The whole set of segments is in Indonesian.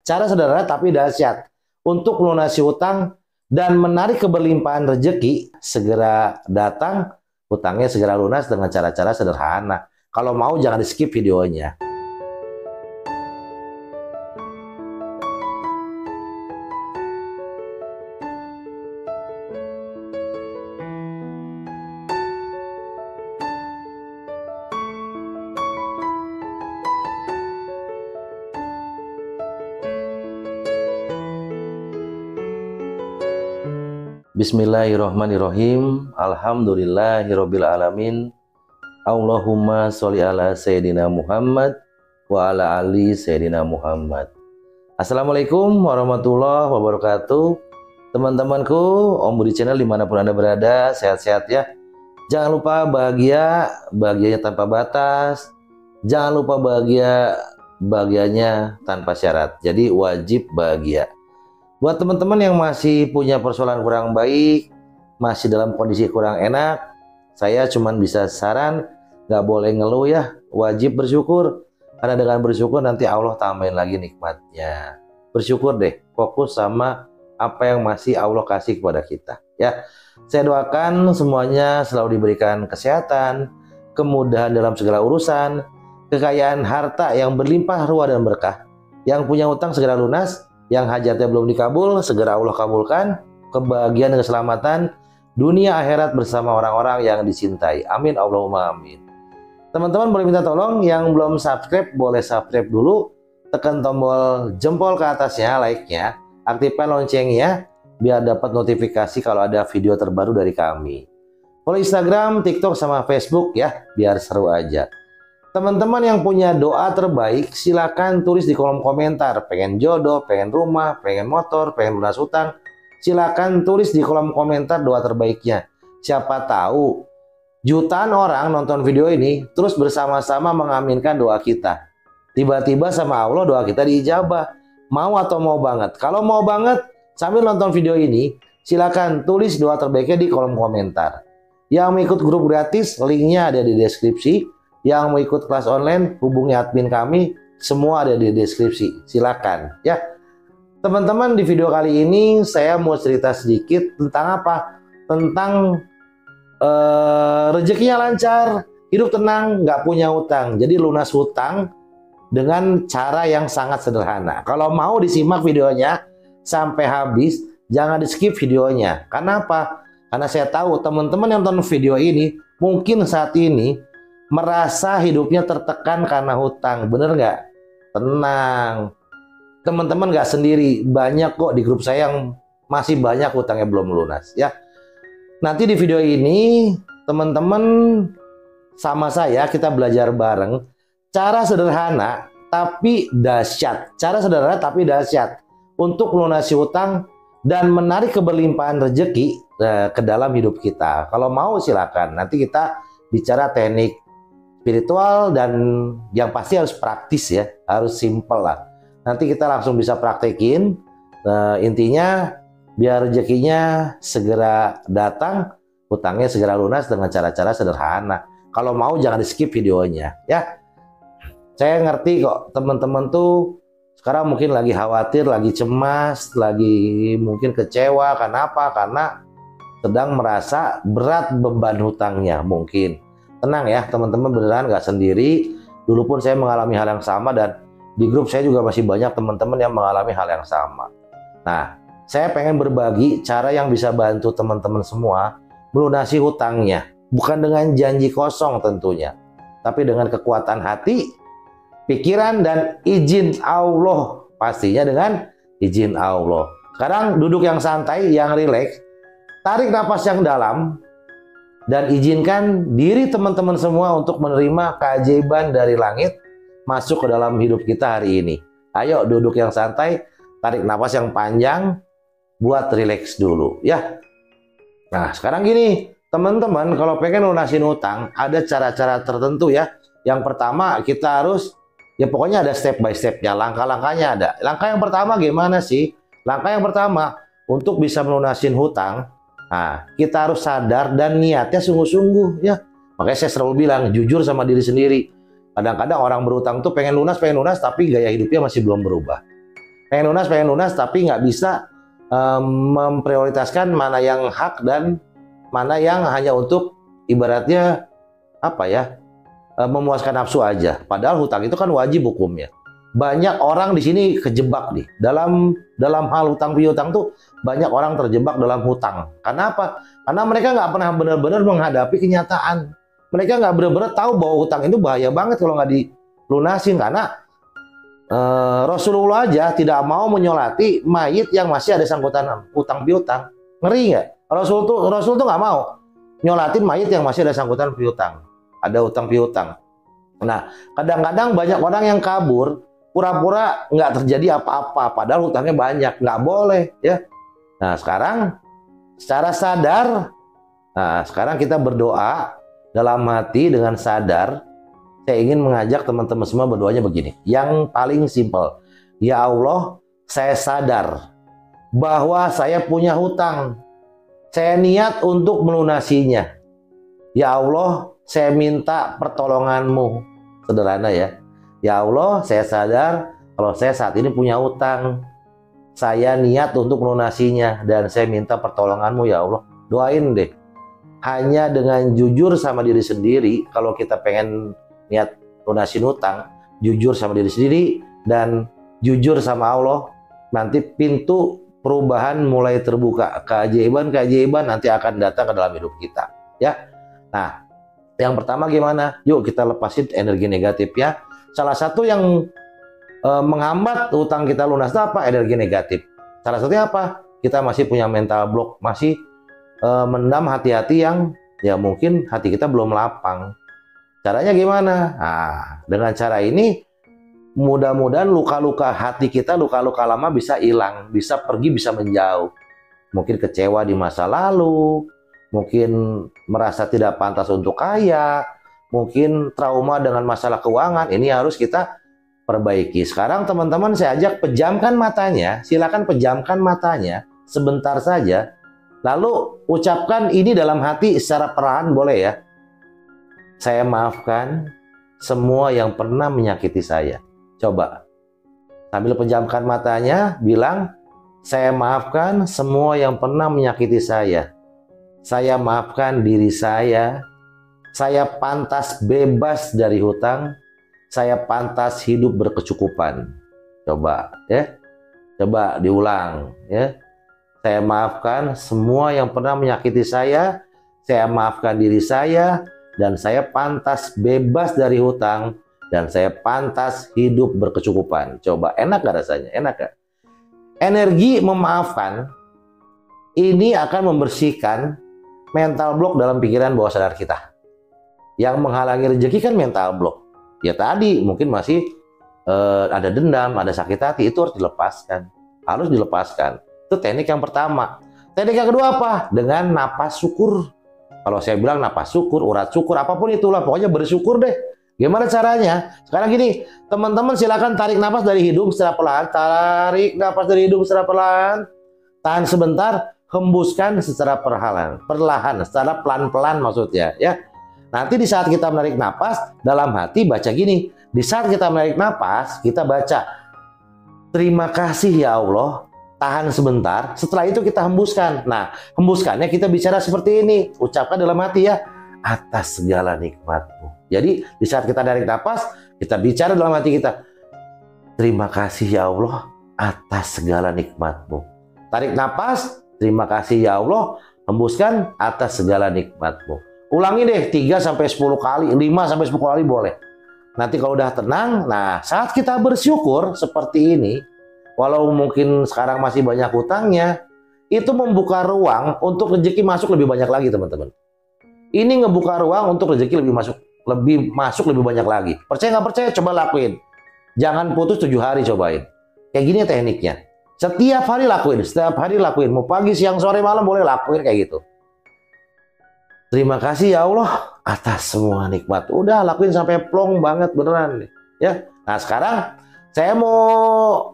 Cara sederhana tapi dahsyat untuk melunasi hutang dan menarik keberlimpahan rezeki segera datang, hutangnya segera lunas dengan cara-cara sederhana. Kalau mau jangan di skip videonya. Bismillahirrahmanirrahim. Alhamdulillahirabbil alamin. Allahumma sholli ala sayyidina Muhammad wa ala ali sayyidina Muhammad. Assalamualaikum warahmatullahi wabarakatuh. Teman-temanku, Om Budi Channel dimanapun Anda berada, sehat-sehat ya. Jangan lupa bahagianya tanpa batas. Jangan lupa bahagianya tanpa syarat. Jadi wajib bahagia. Buat teman-teman yang masih punya persoalan kurang baik, masih dalam kondisi kurang enak, saya cuma bisa saran, nggak boleh ngeluh ya, wajib bersyukur. Karena dengan bersyukur nanti Allah tambahin lagi nikmatnya. Bersyukur deh, fokus sama apa yang masih Allah kasih kepada kita. Ya, saya doakan semuanya selalu diberikan kesehatan, kemudahan dalam segala urusan, kekayaan harta yang berlimpah ruah dan berkah. Yang punya utang segera lunas, yang hajatnya belum dikabul, segera Allah kabulkan. Kebahagiaan dan keselamatan dunia akhirat bersama orang-orang yang dicintai. Amin Allahumma amin. Teman-teman boleh minta tolong yang belum subscribe, boleh subscribe dulu. Tekan tombol jempol ke atasnya, like-nya. Aktifkan loncengnya biar dapat notifikasi kalau ada video terbaru dari kami. Follow Instagram, TikTok, sama Facebook ya, biar seru aja. Teman-teman yang punya doa terbaik, silakan tulis di kolom komentar. Pengen jodoh, pengen rumah, pengen motor, pengen lunas hutang, silakan tulis di kolom komentar doa terbaiknya. Siapa tahu jutaan orang nonton video ini terus bersama-sama mengaminkan doa kita. Tiba-tiba sama Allah doa kita diijabah. Mau atau mau banget? Kalau mau banget, sambil nonton video ini, silakan tulis doa terbaiknya di kolom komentar. Yang mau ikut grup gratis, linknya ada di deskripsi. Yang mau ikut kelas online, hubungi admin kami, semua ada di deskripsi. Silakan ya. Teman-teman, di video kali ini saya mau cerita sedikit tentang apa? Tentang rezekinya lancar, hidup tenang, nggak punya hutang. Jadi lunas hutang dengan cara yang sangat sederhana. Kalau mau disimak videonya sampai habis, jangan di skip videonya. Karena apa? Karena saya tahu teman-teman yang nonton video ini mungkin saat ini merasa hidupnya tertekan karena hutang. Bener nggak? Tenang, teman-teman nggak sendiri. Banyak kok di grup saya yang masih banyak hutangnya belum lunas ya. Nanti di video ini teman-teman sama saya kita belajar bareng cara sederhana tapi dahsyat. Cara sederhana tapi dahsyat untuk melunasi hutang dan menarik keberlimpahan rezeki ke dalam hidup kita. Kalau mau silakan. Nanti kita bicara teknik spiritual dan yang pasti harus praktis ya, harus simple lah. Nanti kita langsung bisa praktekin. Intinya biar rezekinya segera datang, hutangnya segera lunas dengan cara-cara sederhana. Kalau mau jangan di skip videonya ya. Saya ngerti kok teman-teman tuh sekarang mungkin lagi khawatir, lagi cemas, lagi mungkin kecewa. Kenapa? Karena sedang merasa berat beban hutangnya mungkin. Tenang ya teman-teman, beneran nggak sendiri. Dulu pun saya mengalami hal yang sama dan di grup saya juga masih banyak teman-teman yang mengalami hal yang sama. Nah, saya pengen berbagi cara yang bisa bantu teman-teman semua melunasi hutangnya. Bukan dengan janji kosong tentunya, tapi dengan kekuatan hati, pikiran, dan izin Allah. Pastinya dengan izin Allah. Sekarang duduk yang santai, yang rileks, tarik napas yang dalam, dan izinkan diri teman-teman semua untuk menerima keajaiban dari langit masuk ke dalam hidup kita hari ini. Ayo duduk yang santai, tarik nafas yang panjang, buat rileks dulu ya. Nah sekarang gini teman-teman, kalau pengen lunasin hutang ada cara-cara tertentu ya. Yang pertama kita harus, ya pokoknya ada step by stepnya, langkah-langkahnya ada. Langkah yang pertama gimana sih? Langkah yang pertama untuk bisa melunasin hutang, nah, kita harus sadar dan niatnya sungguh-sungguh ya. Makanya saya selalu bilang jujur sama diri sendiri. Kadang-kadang orang berutang tuh pengen lunas, tapi gaya hidupnya masih belum berubah. pengen lunas, tapi nggak bisa memprioritaskan mana yang hak dan mana yang hanya untuk ibaratnya apa ya, memuaskan nafsu aja. Padahal hutang itu kan wajib hukumnya. Banyak orang di sini kejebak nih dalam hal hutang piutang tuh, banyak orang terjebak dalam hutang. Karena apa? Karena mereka nggak pernah benar-benar menghadapi kenyataan. Mereka nggak benar-benar tahu bahwa hutang itu bahaya banget kalau nggak dilunasin. Karena Rasulullah aja tidak mau menyolati mayit yang masih ada sangkutan hutang piutang. Ngeri nggak? Rasul tuh nggak mau nyolatin mayit yang masih ada sangkutan piutang, ada hutang piutang. Nah, kadang-kadang banyak orang yang kabur, pura-pura nggak terjadi apa-apa, padahal hutangnya banyak. Nggak boleh, ya. Nah, sekarang secara sadar, nah sekarang kita berdoa dalam hati dengan sadar. Saya ingin mengajak teman-teman semua berdoanya begini. Yang paling simpel, ya Allah, saya sadar bahwa saya punya hutang. Saya niat untuk melunasinya. Ya Allah, saya minta pertolonganmu. Sederhana ya. Ya Allah, saya sadar kalau saya saat ini punya hutang. Saya niat untuk melunasinya dan saya minta pertolonganmu ya Allah. Doain deh. Hanya dengan jujur sama diri sendiri, kalau kita pengen niat lunasin hutang, jujur sama diri sendiri dan jujur sama Allah, nanti pintu perubahan mulai terbuka. Keajaiban nanti akan datang ke dalam hidup kita, ya. Nah, yang pertama gimana? Yuk kita lepasin energi negatif ya. Salah satu yang menghambat hutang kita lunas itu apa? Energi negatif. Salah satunya apa? Kita masih punya mental block, masih mendam hati-hati yang ya mungkin hati kita belum lapang. Caranya gimana? Nah, dengan cara ini mudah-mudahan luka-luka hati kita, luka-luka lama bisa hilang, bisa pergi, bisa menjauh. Mungkin kecewa di masa lalu, mungkin merasa tidak pantas untuk kaya, mungkin trauma dengan masalah keuangan. Ini harus kita perbaiki. Sekarang teman-teman saya ajak pejamkan matanya, silakan pejamkan matanya sebentar saja. Lalu ucapkan ini dalam hati secara perlahan, boleh ya. Saya maafkan semua yang pernah menyakiti saya. Coba sambil pejamkan matanya, bilang, saya maafkan semua yang pernah menyakiti saya. Saya maafkan diri saya. Saya pantas bebas dari hutang. Saya pantas hidup berkecukupan. Coba ya. Coba diulang ya. Saya maafkan semua yang pernah menyakiti saya. Saya maafkan diri saya dan saya pantas bebas dari hutang. Dan saya pantas hidup berkecukupan. Coba, enak gak rasanya? Enak gak? Energi memaafkan ini akan membersihkan mental block dalam pikiran bawah sadar kita. Yang menghalangi rezeki kan mental block. Ya tadi mungkin masih ada dendam, ada sakit hati, itu harus dilepaskan. Harus dilepaskan. Itu teknik yang pertama. Teknik yang kedua apa? Dengan napas syukur. Kalau saya bilang napas syukur, urat syukur, apapun itulah, pokoknya bersyukur deh. Gimana caranya? Sekarang gini, teman-teman silakan tarik nafas dari hidung secara perlahan. Tarik nafas dari hidung secara perlahan. Tahan sebentar, hembuskan secara perlahan, secara pelan-pelan maksudnya ya. Nanti di saat kita menarik nafas, dalam hati baca gini. Di saat kita menarik nafas, kita baca, terima kasih ya Allah. Tahan sebentar, setelah itu kita hembuskan. Nah, hembuskannya kita bicara seperti ini. Ucapkan dalam hati ya, atas segala nikmatmu. Jadi di saat kita narik nafas, kita bicara dalam hati kita, terima kasih ya Allah atas segala nikmatmu. Tarik nafas, terima kasih ya Allah, hembuskan atas segala nikmatmu. Ulangi deh 3-10 kali, 5-10 kali boleh. Nanti kalau udah tenang, nah saat kita bersyukur seperti ini, walau mungkin sekarang masih banyak hutangnya, itu membuka ruang untuk rezeki masuk lebih banyak lagi teman-teman. Ini ngebuka ruang untuk rezeki lebih masuk lebih banyak lagi. Percaya nggak percaya? Coba lakuin. Jangan putus 7 hari, cobain. Kayak gini tekniknya. Setiap hari lakuin. Mau pagi, siang, sore, malam boleh lakuin kayak gitu. Terima kasih ya Allah atas semua nikmat. Udah lakuin sampai plong banget beneran ya. Nah sekarang saya mau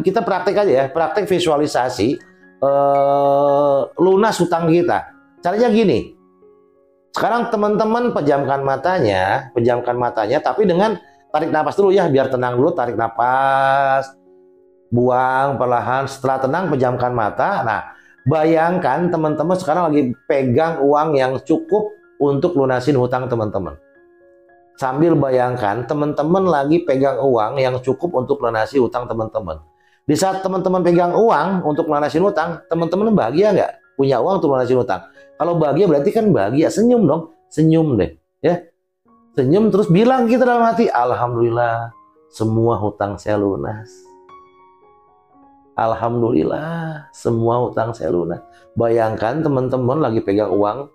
kita praktek aja ya, praktek visualisasi lunas hutang kita. Caranya gini. Sekarang teman-teman pejamkan matanya, tapi dengan tarik nafas dulu ya, biar tenang dulu, tarik nafas. buang perlahan, setelah tenang pejamkan mata. Nah, bayangkan teman-teman sekarang lagi pegang uang yang cukup untuk lunasin hutang teman-teman. Sambil bayangkan teman-teman lagi pegang uang yang cukup untuk lunasi hutang teman-teman. Di saat teman-teman pegang uang untuk lunasin hutang, teman-teman bahagia nggak? Punya uang untuk lunasin hutang. Kalau bahagia berarti kan bahagia. Senyum dong, senyum deh, ya. Senyum terus bilang kita dalam hati, alhamdulillah semua hutang saya lunas. Alhamdulillah semua hutang saya lunas. Bayangkan teman-teman lagi pegang uang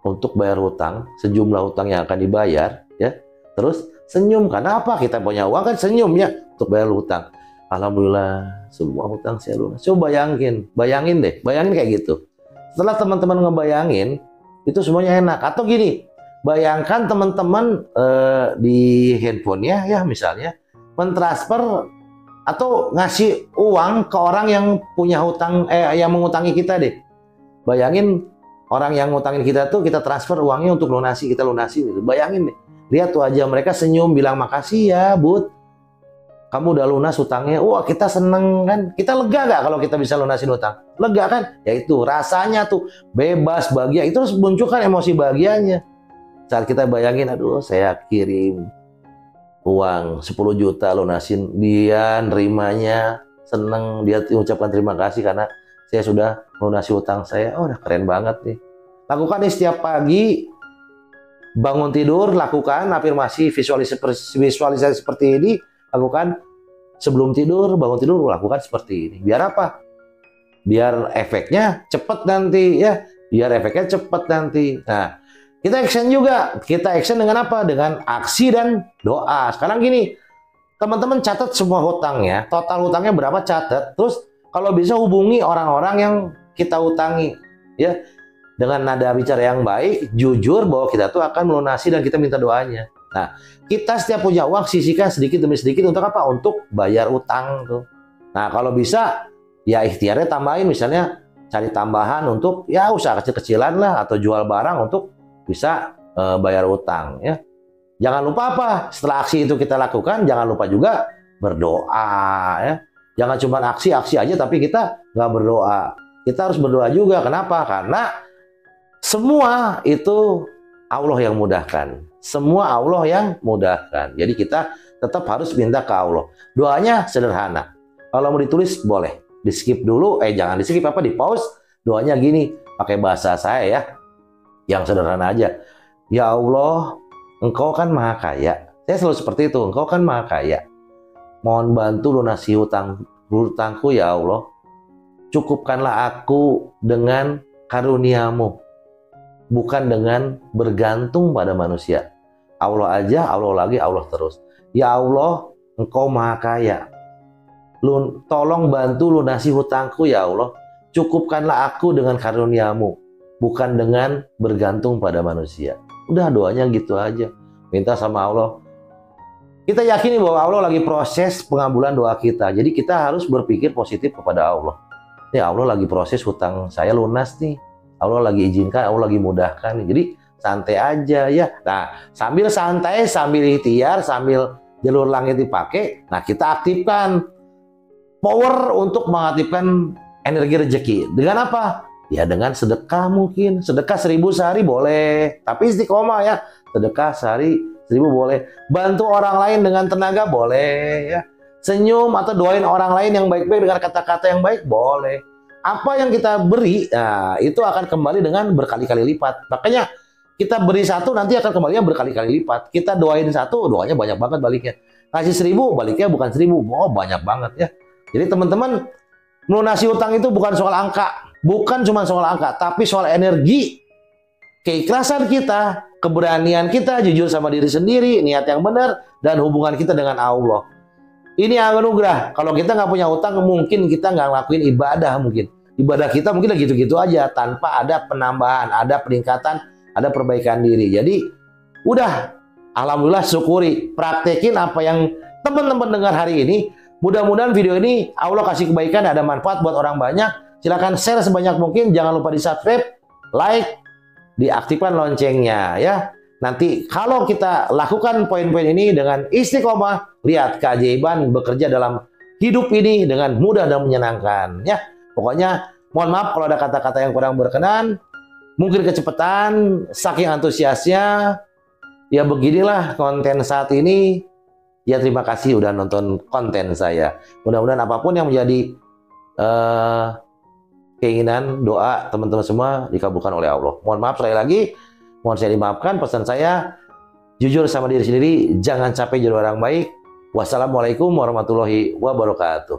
untuk bayar hutang, sejumlah hutang yang akan dibayar, ya. Terus senyum, karena apa? Kita punya uang kan senyum ya untuk bayar hutang. Alhamdulillah semua hutang saya lunas. Coba bayangin deh, bayangin kayak gitu. Setelah teman-teman ngebayangin, itu semuanya enak. Atau gini, bayangkan teman-teman di handphonenya ya misalnya mentransfer atau ngasih uang ke orang yang punya hutang, yang mengutangi kita deh. Bayangin orang yang ngutangin kita tuh kita transfer uangnya untuk lunasi, kita lunasi gitu. Bayangin deh, lihat tuh aja mereka senyum bilang makasih ya Bud, kamu udah lunas hutangnya. Wah kita seneng kan, kita lega gak kalau kita bisa lunasin hutang? Lega kan? Ya itu rasanya tuh bebas, bahagia. Itu harus munculkan emosi bahagianya. Saat kita bayangin, aduh saya kirim uang 10 juta lunasin, dia nerimanya seneng, dia ucapkan terima kasih karena saya sudah melunasi hutang saya. Oh udah keren banget nih. Lakukan nih setiap pagi, bangun tidur, lakukan afirmasi, visualisasi seperti ini. Lakukan sebelum tidur, bangun tidur, lakukan seperti ini. Biar apa? Biar efeknya cepat nanti ya. Biar efeknya cepat nanti. Nah, kita action juga. Kita action dengan apa? Dengan aksi dan doa. Sekarang gini, teman-teman catat semua hutangnya. Total hutangnya berapa, catat. Terus kalau bisa hubungi orang-orang yang kita hutangi. Ya, dengan nada bicara yang baik, jujur bahwa kita tuh akan melunasi dan kita minta doanya. Nah, kita setiap punya uang sisihkan sedikit demi sedikit untuk apa? Untuk bayar utang tuh. Nah, kalau bisa ya ikhtiarnya tambahin, misalnya cari tambahan untuk ya usaha kecil-kecilan lah atau jual barang untuk bisa bayar utang ya. Jangan lupa apa? Setelah aksi itu kita lakukan, jangan lupa juga berdoa ya. Jangan cuma aksi-aksi aja tapi kita nggak berdoa. Kita harus berdoa juga. Kenapa? Karena semua itu Allah yang mudahkan. Semua Allah yang mudahkan. Jadi kita tetap harus minta ke Allah. Doanya sederhana. Kalau mau ditulis boleh. Di skip dulu. Jangan di skip apa, di pause. Doanya gini. Pakai bahasa saya ya. Yang sederhana aja. Ya Allah, Engkau kan maha kaya. Saya selalu seperti itu. Engkau kan maha kaya. Mohon bantu lunasi hutangku ya Allah. Cukupkanlah aku dengan karuniamu. Bukan dengan bergantung pada manusia. Allah aja, Allah lagi, Allah terus. Ya Allah, Engkau maha kaya. Tolong bantu lunasi hutangku ya Allah. Cukupkanlah aku dengan karuniamu. Bukan dengan bergantung pada manusia. Udah doanya gitu aja. Minta sama Allah. Kita yakini bahwa Allah lagi proses pengabulan doa kita. Jadi kita harus berpikir positif kepada Allah. Ya Allah lagi proses hutang saya lunas nih. Allah lagi izinkan, Allah lagi mudahkan. Jadi santai aja ya. Nah, sambil santai, sambil ikhtiar, sambil jalur langit dipakai, nah kita aktifkan power untuk mengaktifkan energi rezeki. Dengan apa? Ya dengan sedekah mungkin. Sedekah 1000 sehari boleh. Tapi istiqomah ya. Sedekah sehari 1000 boleh. Bantu orang lain dengan tenaga boleh ya. Senyum atau doain orang lain yang baik-baik dengan kata-kata yang baik boleh. Apa yang kita beri, nah, itu akan kembali dengan berkali-kali lipat. Makanya kita beri satu, nanti akan kembalinya berkali-kali lipat. Kita doain satu, doanya banyak banget baliknya. Kasih 1000, baliknya bukan 1000. Oh, banyak banget ya. Jadi teman-teman, melunasi hutang itu bukan soal angka. Bukan cuma soal angka, tapi soal energi. Keikhlasan kita, keberanian kita, jujur sama diri sendiri, niat yang benar, dan hubungan kita dengan Allah. Ini anugerah. Kalau kita nggak punya hutang, mungkin kita nggak ngelakuin ibadah mungkin. Ibadah kita mungkin gitu-gitu aja, tanpa ada penambahan, ada peningkatan, ada perbaikan diri. Jadi, udah, alhamdulillah syukuri. Praktekin apa yang teman-teman dengar hari ini. Mudah-mudahan video ini Allah kasih kebaikan, ada manfaat buat orang banyak. Silahkan share sebanyak mungkin. Jangan lupa di subscribe, like, diaktifkan loncengnya ya. Nanti kalau kita lakukan poin-poin ini dengan istiqomah, lihat keajaiban bekerja dalam hidup ini dengan mudah dan menyenangkan. Ya, pokoknya mohon maaf kalau ada kata-kata yang kurang berkenan. Mungkin kecepatan, saking antusiasnya. Ya beginilah konten saat ini. Ya terima kasih udah nonton konten saya. Mudah-mudahan apapun yang menjadi keinginan, doa teman-teman semua dikabulkan oleh Allah. Mohon maaf sekali lagi. Mohon saya dimaafkan. Pesan saya, jujur sama diri sendiri. Jangan capek jadi orang baik. Wassalamualaikum warahmatullahi wabarakatuh.